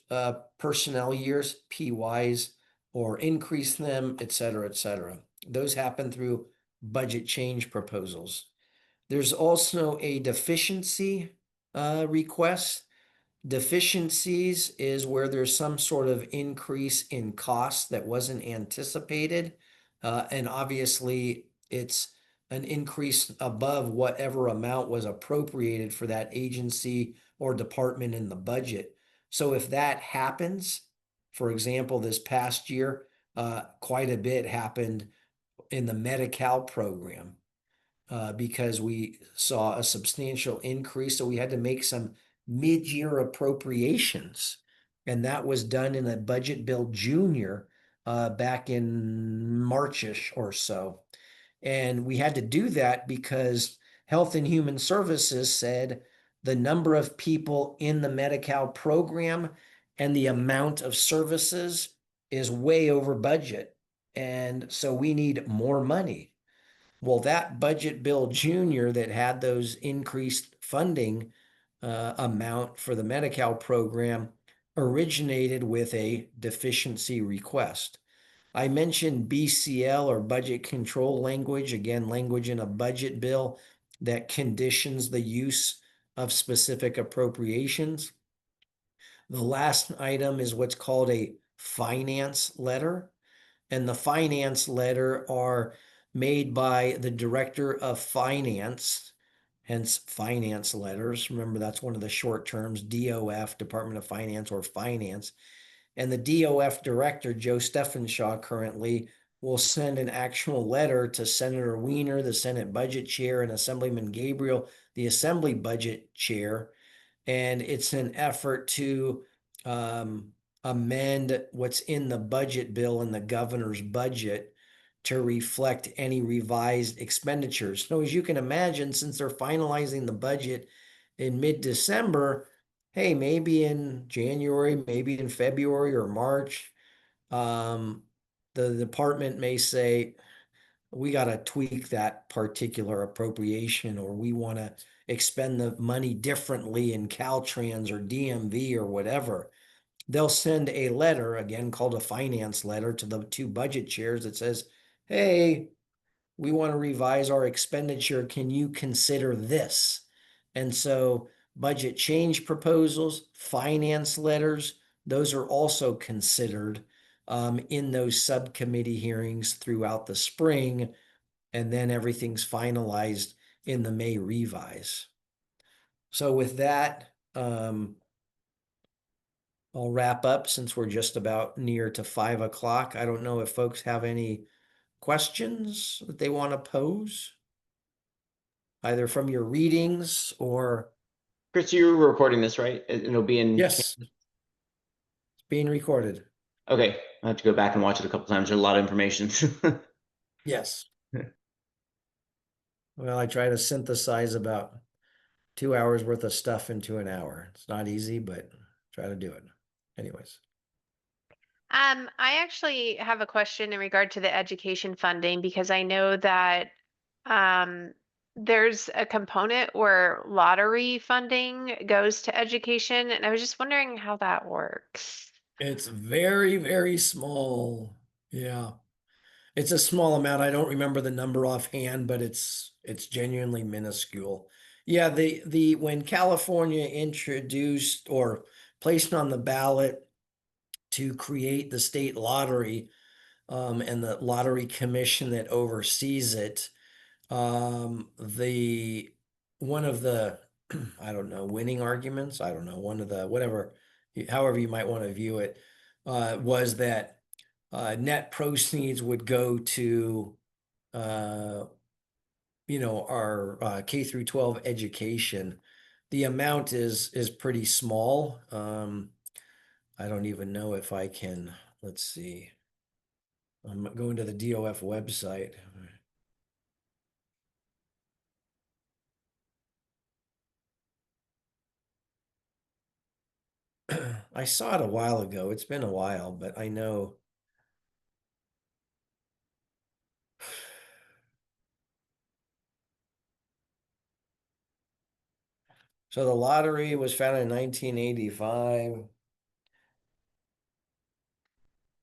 [SPEAKER 1] personnel years, PYs, or increase them, et cetera, et cetera. Those happen through budget change proposals. There's also a deficiency request. Deficiencies is where there's some sort of increase in cost that wasn't anticipated. And obviously, it's an increase above whatever amount was appropriated for that agency or department in the budget. So if that happens, for example, this past year, quite a bit happened in the Medi-Cal program because we saw a substantial increase. So we had to make some mid-year appropriations. And that was done in a budget bill junior back in Marchish or so. And we had to do that because Health and Human Services said the number of people in the Medi-Cal program and the amount of services is way over budget. And so we need more money. Well, that budget bill junior that had those increased funding amount for the Medi-Cal program originated with a deficiency request. I mentioned BCL or budget control language, again, language in a budget bill that conditions the use of specific appropriations. The last item is what's called a finance letter. And the finance letter are made by the director of finance, hence finance letters. Remember, that's one of the short terms, DOF, Department of Finance, or finance. And the DOF director, Joe Steffenshaw, currently will send an actual letter to Senator Wiener, the Senate budget chair, and Assemblyman Gabriel, the Assembly budget chair. And it's an effort to amend what's in the budget bill and the governor's budget to reflect any revised expenditures. So as you can imagine, since they're finalizing the budget in mid-December, hey, maybe in January, maybe in February or March, the department may say, we got to tweak that particular appropriation, or we want to expend the money differently in Caltrans or DMV or whatever. They'll send a letter, again called a finance letter, to the two budget chairs that says, hey, we want to revise our expenditure. Can you consider this? And so budget change proposals, finance letters, those are also considered in those subcommittee hearings throughout the spring. And then everything's finalized in the May revise. So with that, I'll wrap up since we're just about near to 5 o'clock. I don't know if folks have any questions that they want to pose, either from your readings or,
[SPEAKER 2] Chris, you're recording this, right? It'll be in.
[SPEAKER 1] yes, it's being recorded.
[SPEAKER 2] Okay, I have to go back and watch it a couple times. There's a lot of information.
[SPEAKER 1] Yes. Well, I try to synthesize about 2 hours worth of stuff into an hour. It's not easy, but try to do it. Anyways.
[SPEAKER 3] I actually have a question in regard to the education funding because I know that um, there's a component where lottery funding goes to education, and I was just wondering how that works.
[SPEAKER 1] It's very, very small. Yeah. It's a small amount. I don't remember the number offhand, but it's genuinely minuscule. Yeah, the when California introduced or placed on the ballot to create the state lottery, and the lottery commission that oversees it, the one of the I don't know, winning arguments, I don't know, one of the whatever, however you might want to view it, was that net proceeds would go to uh, our K through 12 education. The amount is pretty small. I don't even know if I can, let's see. I'm going to the DOF website. I saw it a while ago. It's been a while, but I know. So the lottery was founded in 1985.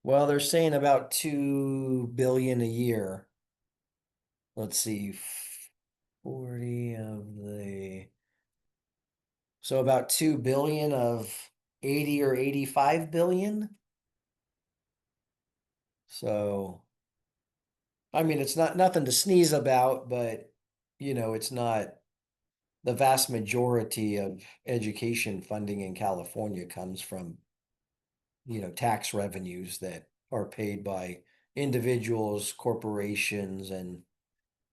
[SPEAKER 1] Well, they're saying about 2 billion a year. Let's see, 40 of the, so about 2 billion of 80 or 85 billion. So, I mean, it's not nothing to sneeze about, but it's not the vast majority of education funding in California comes from, tax revenues that are paid by individuals, corporations, and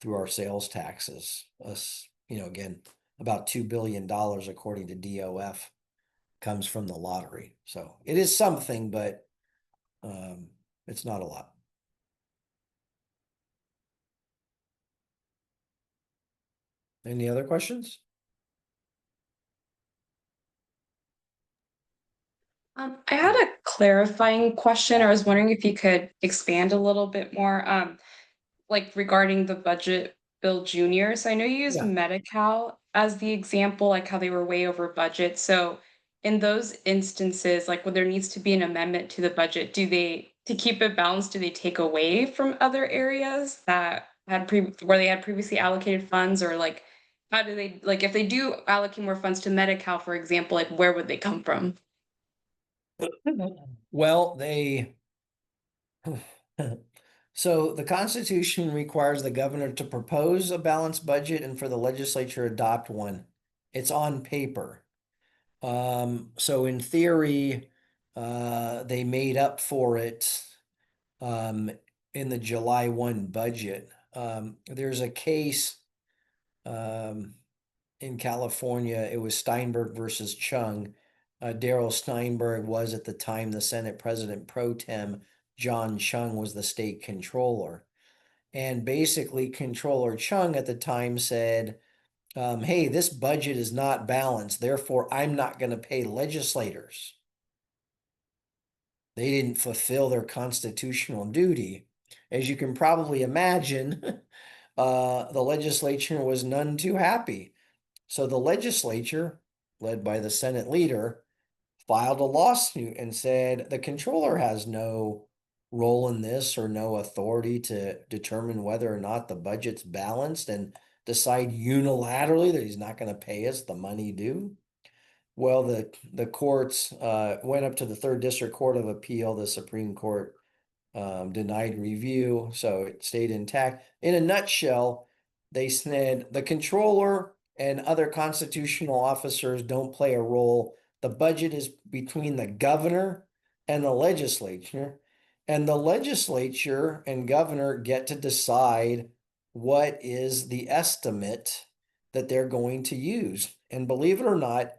[SPEAKER 1] through our sales taxes. Us, again, about $2 billion according to DOF comes from the lottery. So it is something, but it's not a lot. Any other questions?
[SPEAKER 4] I had a clarifying question. I was wondering if you could expand a little bit more, like regarding the budget bill junior. So I know you used
[SPEAKER 1] Yeah.
[SPEAKER 4] Medi-Cal as the example, like how they were way over budget. So in those instances, like when there needs to be an amendment to the budget, to keep it balanced, do they take away from other areas that where they had previously allocated funds, or like how do they, like if they do allocate more funds to Medi-Cal, for example, like where would they come from?
[SPEAKER 1] Well, so the Constitution requires the governor to propose a balanced budget and for the legislature to adopt one. It's on paper. So in theory, they made up for it in the July 1 budget. There's a case in California, it was Steinberg versus Chung, Darrell Steinberg was at the time the Senate President Pro Tem. John Chung was the state controller. And basically, Controller Chung at the time said, hey, this budget is not balanced, therefore I'm not going to pay legislators. They didn't fulfill their constitutional duty. As you can probably imagine, the legislature was none too happy. So the legislature, led by the Senate leader, filed a lawsuit and said the controller has no role in this or no authority to determine whether or not the budget's balanced and decide unilaterally that he's not going to pay us the money due. Well, the courts went up to the Third District Court of Appeal. The Supreme Court denied review, so it stayed intact. In a nutshell, they said the controller and other constitutional officers don't play a role. The budget is between the governor and the legislature, and the legislature and governor get to decide what is the estimate that they're going to use. And believe it or not,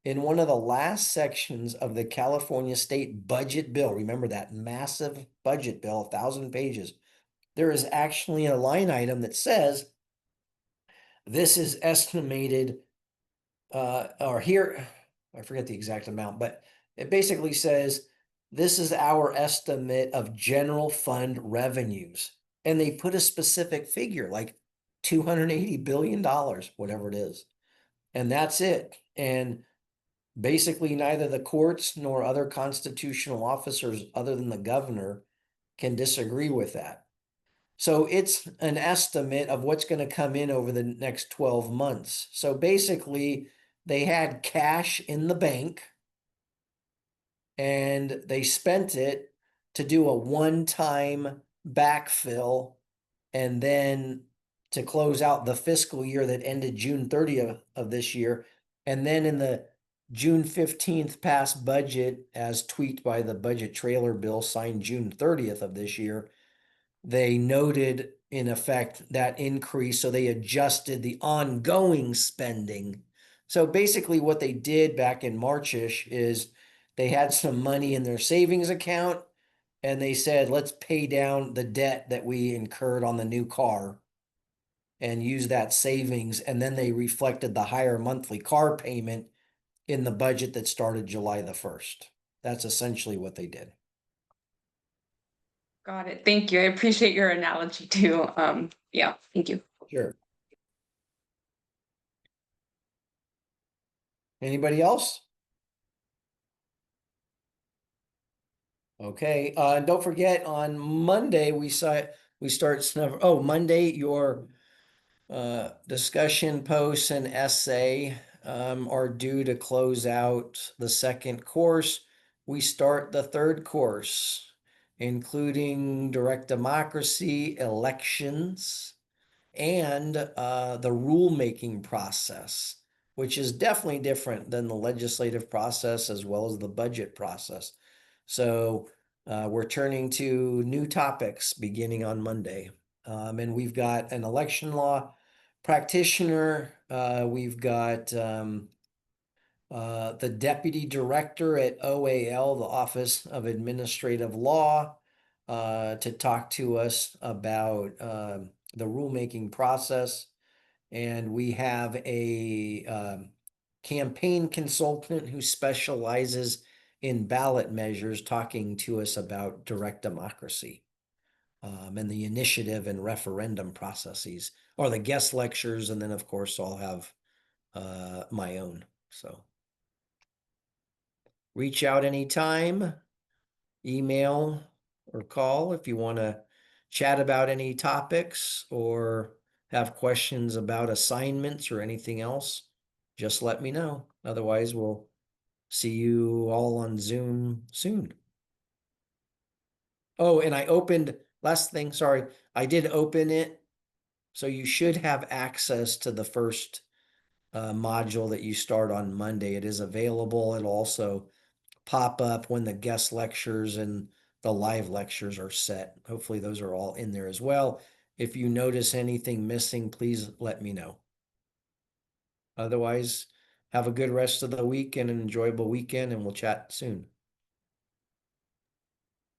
[SPEAKER 1] in one of the last sections of the California state budget bill, remember that massive budget bill, 1,000 pages, there is actually a line item that says this is estimated, or here, I forget the exact amount, but it basically says this is our estimate of general fund revenues. And they put a specific figure, like $280 billion, whatever it is. And that's it. And basically, neither the courts nor other constitutional officers, other than the governor, can disagree with that. So it's an estimate of what's going to come in over the next 12 months. So basically, they had cash in the bank and they spent it to do a one-time backfill and then to close out the fiscal year that ended June 30th of this year. And then in the June 15th passed budget, as tweaked by the budget trailer bill signed June 30th of this year, they noted in effect that increase. So they adjusted the ongoing spending. So basically what they did back in Marchish is they had some money in their savings account and they said, let's pay down the debt that we incurred on the new car and use that savings. And then they reflected the higher monthly car payment in the budget that started July the 1st. That's essentially what they did.
[SPEAKER 4] Got it. Thank you. I appreciate your analogy too. Yeah, thank you.
[SPEAKER 1] Sure. Anybody else? Okay, and don't forget on Monday we start Monday your discussion posts and essay are due to close out the second course. We start the third course, including direct democracy, elections, and the rulemaking process, which is definitely different than the legislative process as well as the budget process. So we're turning to new topics beginning on Monday. And we've got an election law practitioner. We've got the deputy director at OAL, the Office of Administrative Law, to talk to us about the rulemaking process. And we have a campaign consultant who specializes in ballot measures talking to us about direct democracy and the initiative and referendum processes, or the guest lectures. And then, of course, I'll have my own. So reach out anytime, email or call if you want to chat about any topics or have questions about assignments or anything else. Just let me know. Otherwise, we'll see you all on Zoom soon. Oh, and I opened, last thing, sorry, I did open it. So you should have access to the first module that you start on Monday. It is available. It'll also pop up when the guest lectures and the live lectures are set. Hopefully those are all in there as well. If you notice anything missing, please let me know. Otherwise, Have a good rest of the week and an enjoyable weekend, and we'll chat soon.